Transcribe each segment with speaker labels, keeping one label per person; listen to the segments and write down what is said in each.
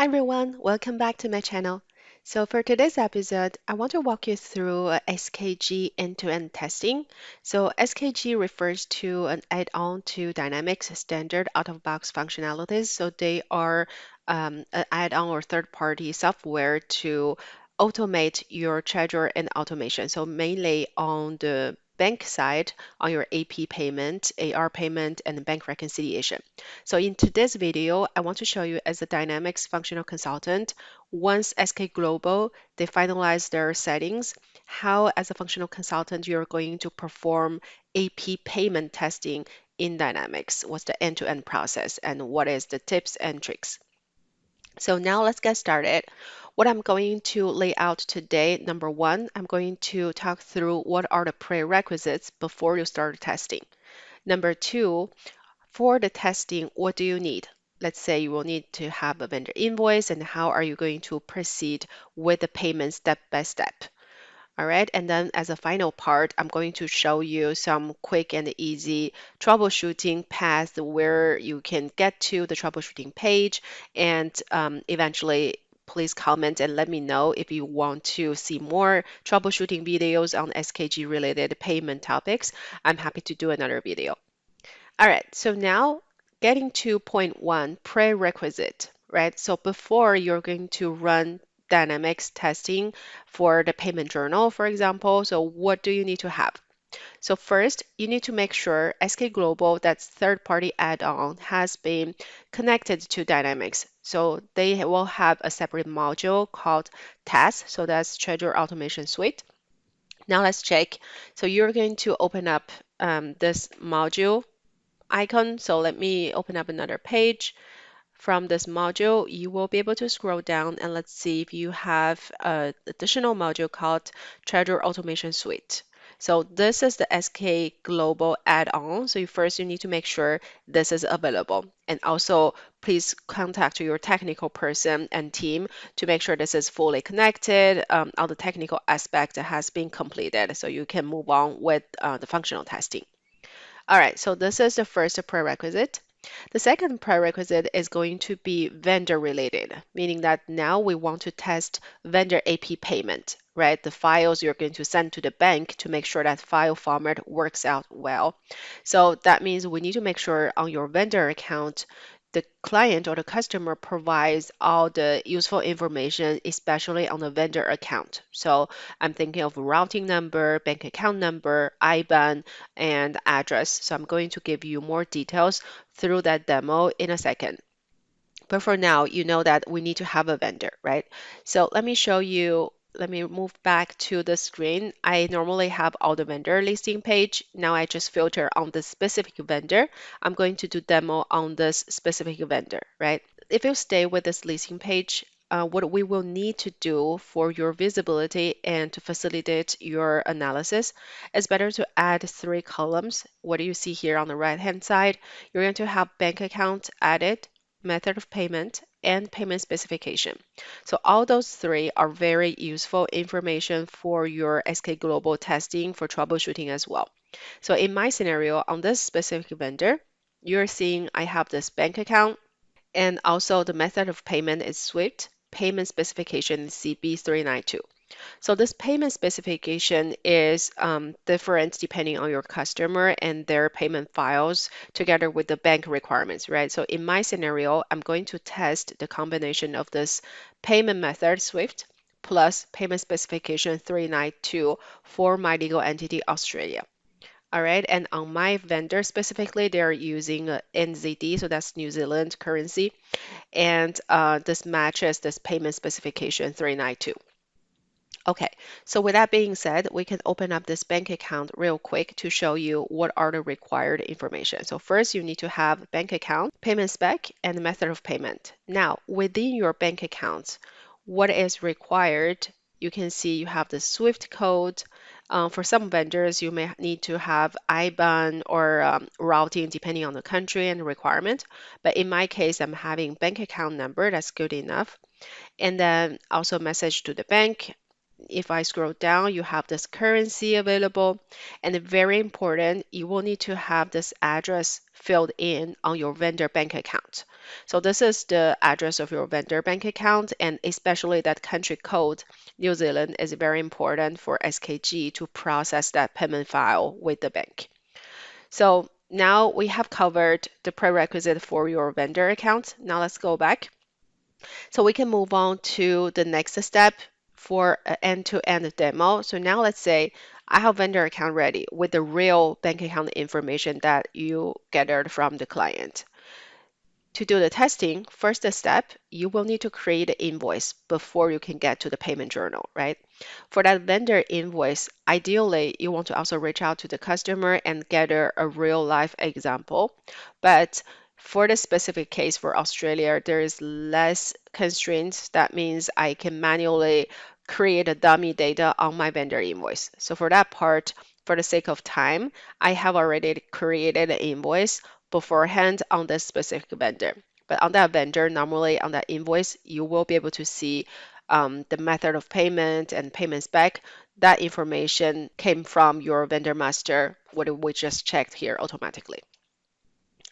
Speaker 1: Hi everyone, welcome back to my channel. So for today's episode, I want to walk you through SKG end-to-end testing. So SKG refers to an add-on to Dynamics standard out-of-box functionalities. So they are an add-on or third-party software to automate your treasury and automation. So mainly on the bank side, on your AP payment, AR payment, and bank reconciliation. So in today's video, I want to show you as a Dynamics functional consultant, once SK Global, they finalize their settings, how as a functional consultant, you're going to perform AP payment testing in Dynamics. What's the end-to-end process and what is the tips and tricks? So now let's get started. What I'm going to lay out today, number one, I'm going to talk through what are the prerequisites before you start testing. Number two, for the testing, what do you need? Let's say you will need to have a vendor invoice and how are you going to proceed with the payment step by step. All right, and then as a final part, I'm going to show you some quick and easy troubleshooting paths where you can get to the troubleshooting page and eventually please comment and let me know if you want to see more troubleshooting videos on SKG related payment topics. I'm happy to do another video. All right, so now getting to point one, prerequisite, right? So before you're going to run Dynamics testing for the payment journal, for example, so what do you need to have? So first, you need to make sure SK Global, that's third-party add-on, has been connected to Dynamics. So they will have a separate module called Tasks, so that's Treasure Automation Suite. Now let's check. So you're going to open up this module icon. So let me open up another page. From this module, you will be able to scroll down and let's see if you have an additional module called Treasure Automation Suite. So this is the SK Global add-on. So first you need to make sure this is available. And also please contact your technical person and team to make sure this is fully connected, all the technical aspect has been completed so you can move on with the functional testing. All right, so this is the first prerequisite. The second prerequisite is going to be vendor related, meaning that now we want to test vendor AP payment, right? The files you're going to send to the bank to make sure that file format works out well. So that means we need to make sure on your vendor account, the client or the customer provides all the useful information, especially on the vendor account. So I'm thinking of routing number, bank account number, IBAN, and address. So I'm going to give you more details through that demo in a second. But for now, you know that we need to have a vendor, right? So let me show you. Let me move back to the screen. I normally have all the vendor listing page. Now I just filter on the specific vendor. I'm going to do demo on this specific vendor, right? If you stay with this listing page, what we will need to do for your visibility and to facilitate your analysis is better to add three columns. What do you see here on the right hand side? You're going to have bank account added, method of payment, and payment specification. So all those three are very useful information for your SK Global testing for troubleshooting as well. So in my scenario, on this specific vendor, you're seeing I have this bank account and also the method of payment is SWIFT, payment specification is CB392. So this payment specification is different depending on your customer and their payment files together with the bank requirements, right? So in my scenario, I'm going to test the combination of this payment method SWIFT plus payment specification 392 for my legal entity Australia. All right, and on my vendor specifically, they're using NZD, so that's New Zealand currency, and this matches this payment specification 392. Okay, so with that being said, we can open up this bank account real quick to show you what are the required information. So first you need to have bank account, payment spec, and method of payment. Now, within your bank account, what is required? You can see you have the SWIFT code. For some vendors, you may need to have IBAN or routing depending on the country and the requirement. But in my case, I'm having bank account number. That's good enough. And then also message to the bank, if I scroll down, you have this currency available. And very important, you will need to have this address filled in on your vendor bank account. So this is the address of your vendor bank account, and especially that country code, New Zealand, is very important for SKG to process that payment file with the bank. So now we have covered the prerequisite for your vendor account. Now let's go back. So we can move on to the next step for an end-to-end demo. So now let's say I have vendor account ready with the real bank account information that you gathered from the client. To do the testing, first step, you will need to create an invoice before you can get to the payment journal, right? For that vendor invoice, ideally, you want to also reach out to the customer and gather a real life example. But for the specific case for Australia, there is less constraints. That means I can manually create a dummy data on my vendor invoice. So for that part, for the sake of time, I have already created an invoice beforehand on this specific vendor. But on that vendor, normally on that invoice, you will be able to see the method of payment and payment spec. That information came from your vendor master, what we just checked here automatically.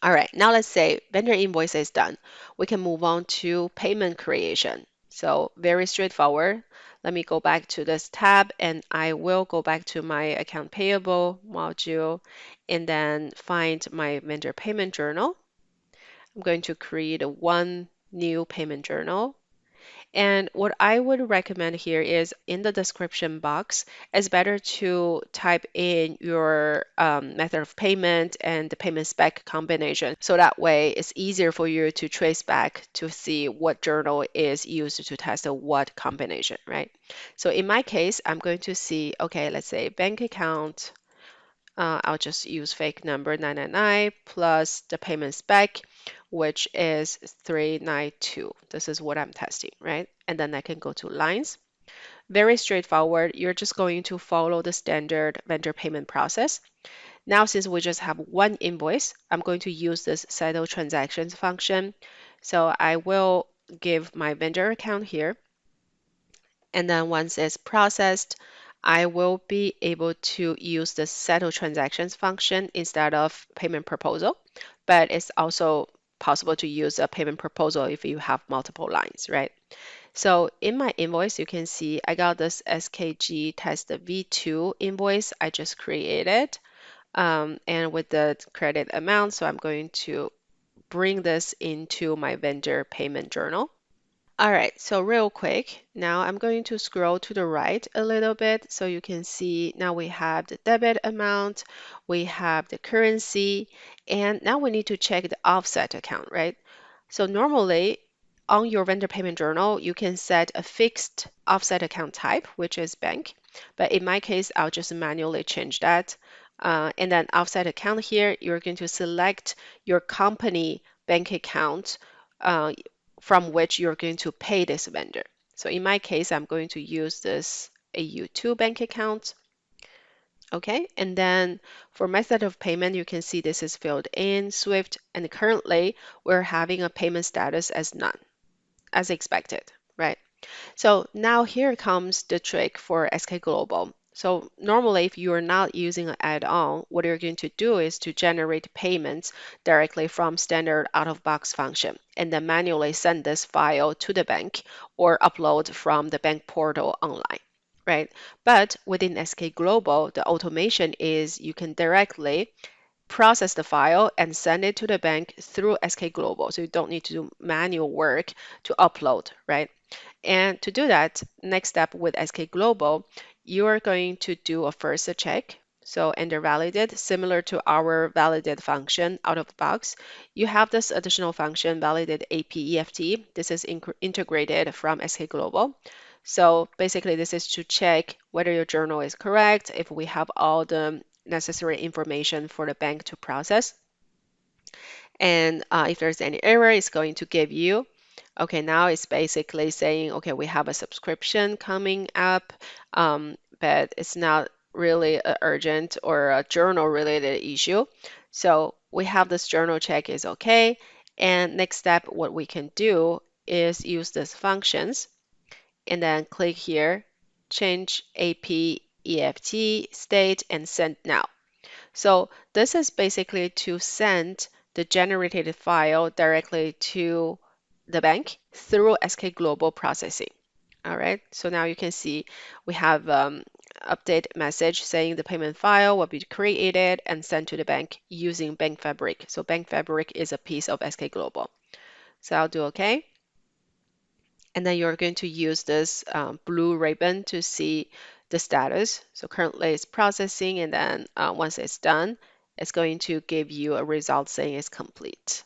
Speaker 1: All right, now let's say vendor invoice is done. We can move on to payment creation. So very straightforward. Let me go back to this tab and I will go back to my account payable module and then find my vendor payment journal. I'm going to create one new payment journal. And what I would recommend here is in the description box, it's better to type in your method of payment and the payment spec combination. So that way it's easier for you to trace back to see what journal is used to test what combination, right? So in my case, I'm going to see, okay, let's say bank account. I'll just use fake number 999 plus the payment spec, which is 392. This is what I'm testing, right? And then I can go to lines. Very straightforward. You're just going to follow the standard vendor payment process. Now, since we just have one invoice, I'm going to use this settle transactions function. So I will give my vendor account here. And then once it's processed, I will be able to use the settle transactions function instead of payment proposal, but it's also possible to use a payment proposal if you have multiple lines, right? So in my invoice, you can see I got this SKG test V2 invoice I just created, and with the credit amount. So I'm going to bring this into my vendor payment journal. All right, so real quick, now I'm going to scroll to the right a little bit so you can see now we have the debit amount, we have the currency, and now we need to check the offset account, right? So normally on your vendor payment journal, you can set a fixed offset account type, which is bank. But in my case, I'll just manually change that. And then offset account here, you're going to select your company bank account from which you're going to pay this vendor. So in my case, I'm going to use this AU2 bank account. Okay, and then for method of payment, you can see this is filled in Swift, and currently we're having a payment status as none, as expected, right? So now here comes the trick for SK Global. So normally if you are not using an add-on, what you're going to do is to generate payments directly from standard out-of-box function and then manually send this file to the bank or upload from the bank portal online, right? But within SK Global, the automation is you can directly process the file and send it to the bank through SK Global. So you don't need to do manual work to upload, right? And to do that, next step with SK Global, you are going to do a first check. So enter validate, similar to our validate function out of the box. You have this additional function, validate AP EFT. This is integrated from SK Global. So basically, this is to check whether your journal is correct, if we have all the necessary information for the bank to process. And if there's any error, it's going to give you, okay, now it's basically saying, okay, we have a subscription coming up, but it's not really an urgent or a journal related issue. So we have this journal check is okay. And next step, what we can do is use these functions and then click here change AP EFT state and send now. So this is basically to send the generated file directly to the bank through SK Global processing. All right, so now you can see we have update message saying the payment file will be created and sent to the bank using Bank Fabric. So Bank Fabric is a piece of SK Global. So I'll do OK. And then you're going to use this blue ribbon to see the status. So currently it's processing, and then once it's done, it's going to give you a result saying it's complete.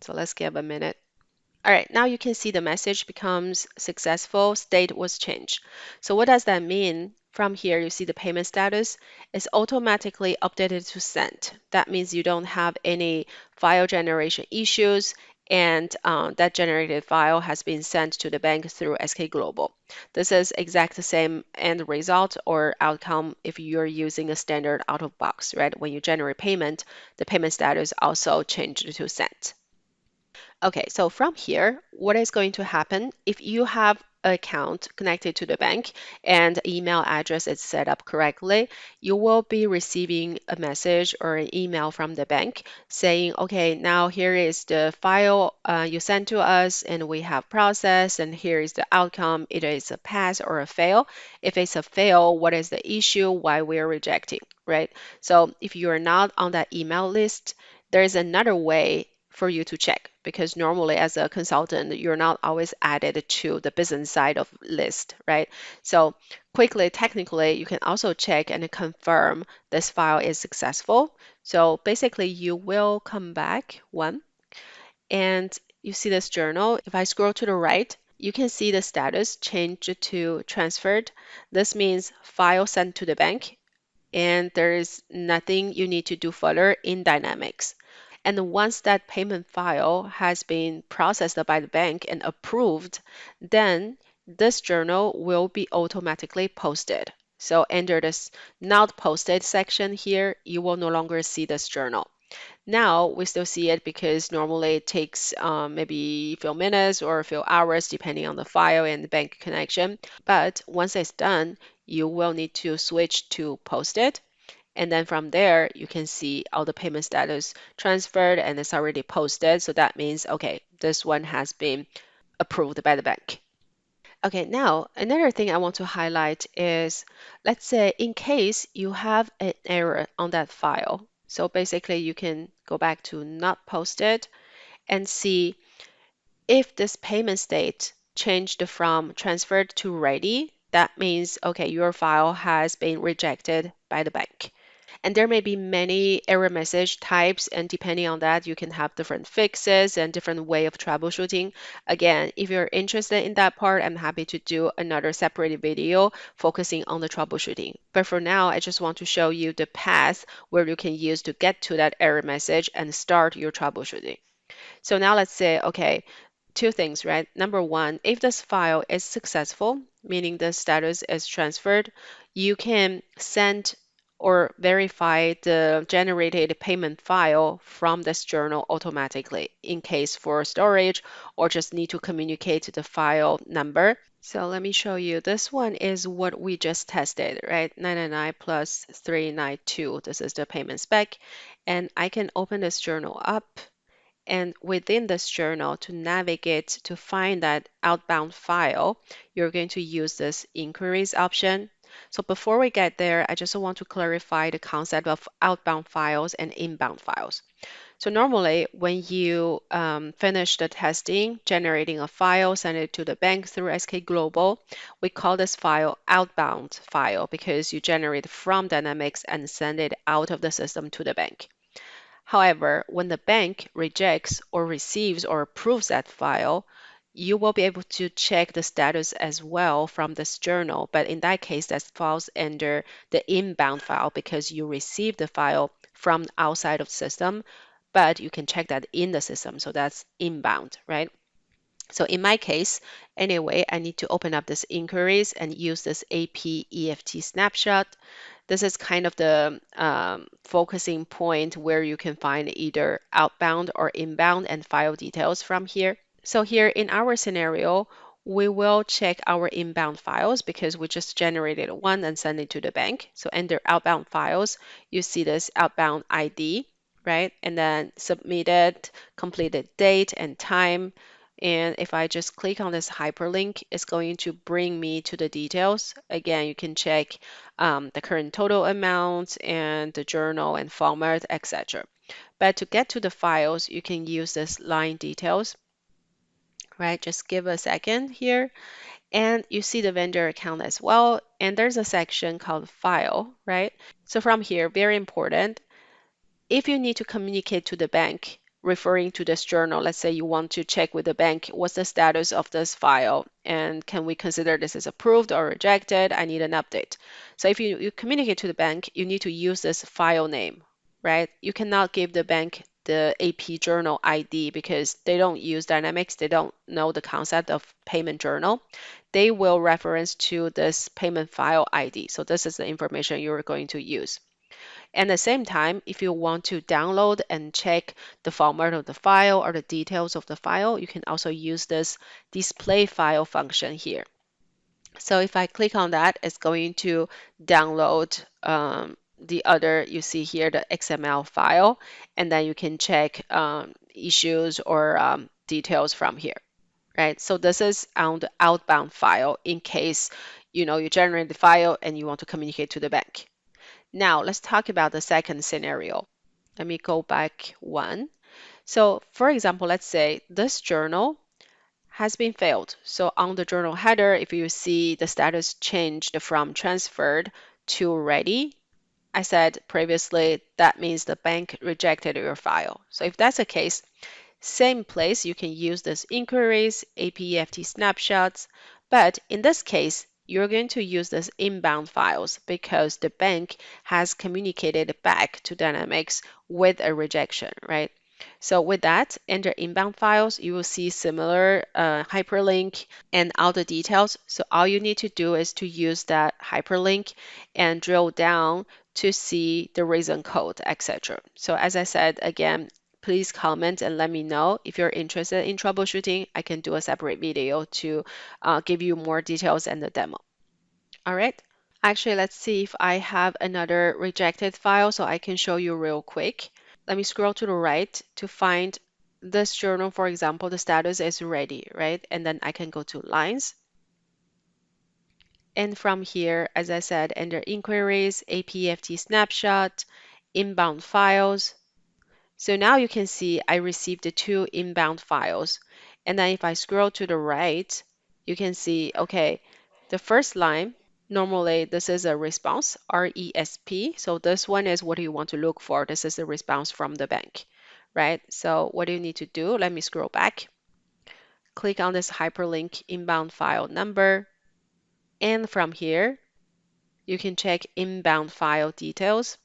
Speaker 1: So let's give a minute. All right, now you can see the message becomes successful, state was changed. So what does that mean? From here, you see the payment status is automatically updated to sent. That means you don't have any file generation issues, and that generated file has been sent to the bank through SK Global. This is exact the same end result or outcome if you're using a standard out of box, right? When you generate payment, the payment status also changed to sent. Okay, so from here, what is going to happen if you have an account connected to the bank and email address is set up correctly, you will be receiving a message or an email from the bank saying, okay, now here is the file you sent to us and we have processed, and here is the outcome. It is a pass or a fail. If it's a fail, what is the issue, why we are rejecting, right? So if you are not on that email list, there is another way for you to check, because normally as a consultant you're not always added to the business side of list, right? So quickly, technically, you can also check and confirm this file is successful. So basically you will come back one, and you see this journal. If I scroll to the right, you can see the status changed to transferred. This means file sent to the bank, and there is nothing you need to do further in Dynamics. And once that payment file has been processed by the bank and approved, then this journal will be automatically posted. So under this not posted section here, you will no longer see this journal. Now we still see it because normally it takes maybe a few minutes or a few hours depending on the file and the bank connection. But once it's done, you will need to switch to posted. And then from there, you can see all the payment status transferred and it's already posted. So that means, okay, this one has been approved by the bank. Okay, now another thing I want to highlight is, let's say in case you have an error on that file. So basically you can go back to not posted and see if this payment state changed from transferred to ready. That means, okay, your file has been rejected by the bank. And there may be many error message types, and depending on that, you can have different fixes and different way of troubleshooting. Again, if you're interested in that part, I'm happy to do another separate video focusing on the troubleshooting. But for now, I just want to show you the path where you can use to get to that error message and start your troubleshooting. So now let's say, okay, two things, right? Number one, if this file is successful, meaning the status is transferred, you can send or verify the generated payment file from this journal automatically in case for storage or just need to communicate the file number. So let me show you. This one is what we just tested, right? 999 plus 392. This is the payment spec. And I can open this journal up. And within this journal, to navigate to find that outbound file, you're going to use this inquiries option. So before we get there, I just want to clarify the concept of outbound files and inbound files. So normally when you finish the testing, generating a file, send it to the bank through SK Global, we call this file outbound file because you generate from Dynamics and send it out of the system to the bank. However, when the bank rejects or receives or approves that file, you will be able to check the status as well from this journal. But in that case, that falls under the inbound file because you received the file from outside of the system, but you can check that in the system. So that's inbound, right? So in my case, anyway, I need to open up this inquiries and use this AP EFT snapshot. This is kind of the focusing point where you can find either outbound or inbound and file details from here. So here in our scenario, we will check our inbound files because we just generated one and sent it to the bank. So under outbound files, you see this outbound ID, right? And then submitted, completed date and time. And if I just click on this hyperlink, it's going to bring me to the details. Again, you can check the current total amount and the journal and format, etc. But to get to the files, you can use this line details, right? Just give a second here. And you see the vendor account as well. And there's a section called file, right? So from here, very important, if you need to communicate to the bank referring to this journal, let's say you want to check with the bank, what's the status of this file? And can we consider this as approved or rejected? I need an update. So if you communicate to the bank, you need to use this file name, right? You cannot give the bank the AP journal ID because they don't use Dynamics. They don't know the concept of payment journal. They will reference to this payment file ID. So this is the information you're going to use. And at the same time, if you want to download and check the format of the file or the details of the file, you can also use this display file function here. So if I click on that, it's going to download the other, you see here, the XML file, and then you can check issues or details from here, right? So this is on the outbound file in case, you generate the file and you want to communicate to the bank. Now let's talk about the second scenario. Let me go back one. So for example, let's say this journal has been failed. So on the journal header, if you see the status changed from transferred to ready, I said previously that means the bank rejected your file. So if that's the case, same place, you can use this inquiries, AP EFT snapshots, but in this case, you're going to use this inbound files because the bank has communicated back to Dynamics with a rejection, right? So with that, enter inbound files, you will see similar hyperlink and all the details. So all you need to do is to use that hyperlink and drill down to see the reason code, etc. So as I said, again, please comment and let me know if you're interested in troubleshooting. I can do a separate video to give you more details and the demo. All right. Actually, let's see if I have another rejected file so I can show you real quick. Let me scroll to the right to find this journal, for example, the status is ready, right? And then I can go to lines. And from here, as I said, under inquiries, APFT snapshot, inbound files. So now you can see I received the two inbound files. And then if I scroll to the right, you can see, okay, the first line, normally this is a response, RESP. So this one is what you want to look for. This is the response from the bank, right? So what do you need to do? Let me scroll back. Click on this hyperlink inbound file number. And from here, you can check inbound file details.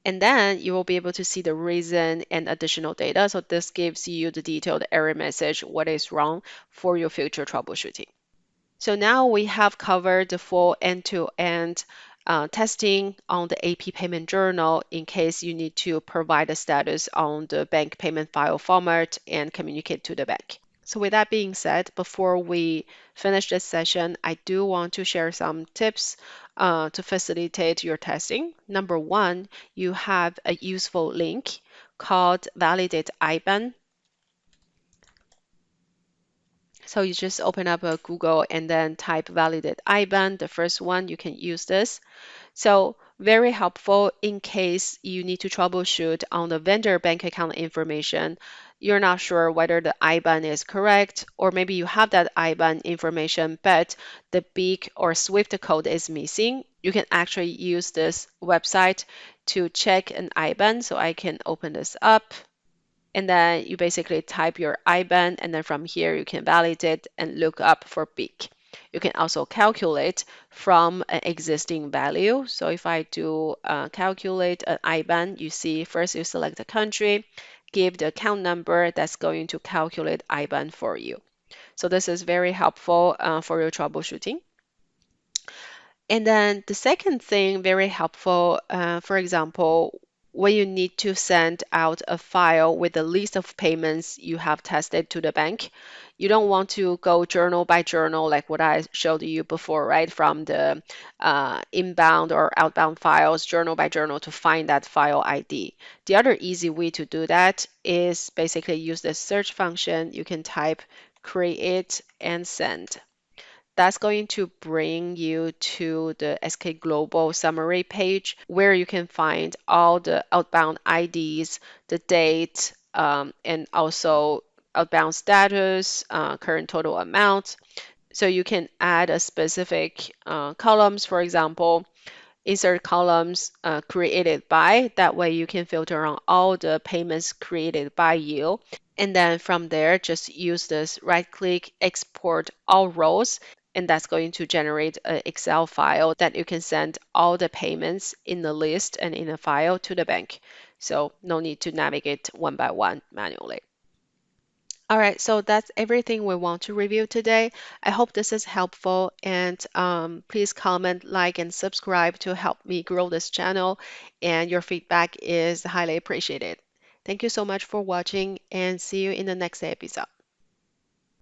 Speaker 1: And then you will be able to see the reason and additional data. So this gives you the detailed error message, what is wrong for your future troubleshooting. So now we have covered the full end-to-end testing on the AP payment journal in case you need to provide a status on the bank payment file format and communicate to the bank. So with that being said, before we finish this session, I do want to share some tips to facilitate your testing. Number one, you have a useful link called Validate IBAN. So you just open up a Google and then type Validate IBAN. The first one, you can use this. So very helpful in case you need to troubleshoot on the vendor bank account information. You're not sure whether the IBAN is correct, or maybe you have that IBAN information, but the BIC or SWIFT code is missing. You can actually use this website to check an IBAN. So I can open this up. And then you basically type your IBAN, and then from here you can validate and look up for BIC. You can also calculate from an existing value. So if I do calculate an IBAN, you see first you select the country, give the account number that's going to calculate IBAN for you. So this is very helpful for your troubleshooting. And then the second thing, very helpful, for example, when you need to send out a file with a list of payments you have tested to the bank, You don't want to go journal by journal like what I showed you before, right? From the inbound or outbound files, journal by journal to find that file ID. The other easy way to do that is basically use the search function. You can type create and send. That's going to bring you to the SK Global summary page where you can find all the outbound IDs, the date, and also outbound status, current total amount. So you can add a specific columns, for example, insert columns created by. That way you can filter on all the payments created by you. And then from there, just use this right click, export all rows, and that's going to generate an Excel file that you can send all the payments in the list and in a file to the bank. So no need to navigate one by one manually. All right, so that's everything we want to review today. I hope this is helpful, and please comment, like, and subscribe to help me grow this channel. And your feedback is highly appreciated. Thank you so much for watching, and see you in the next episode.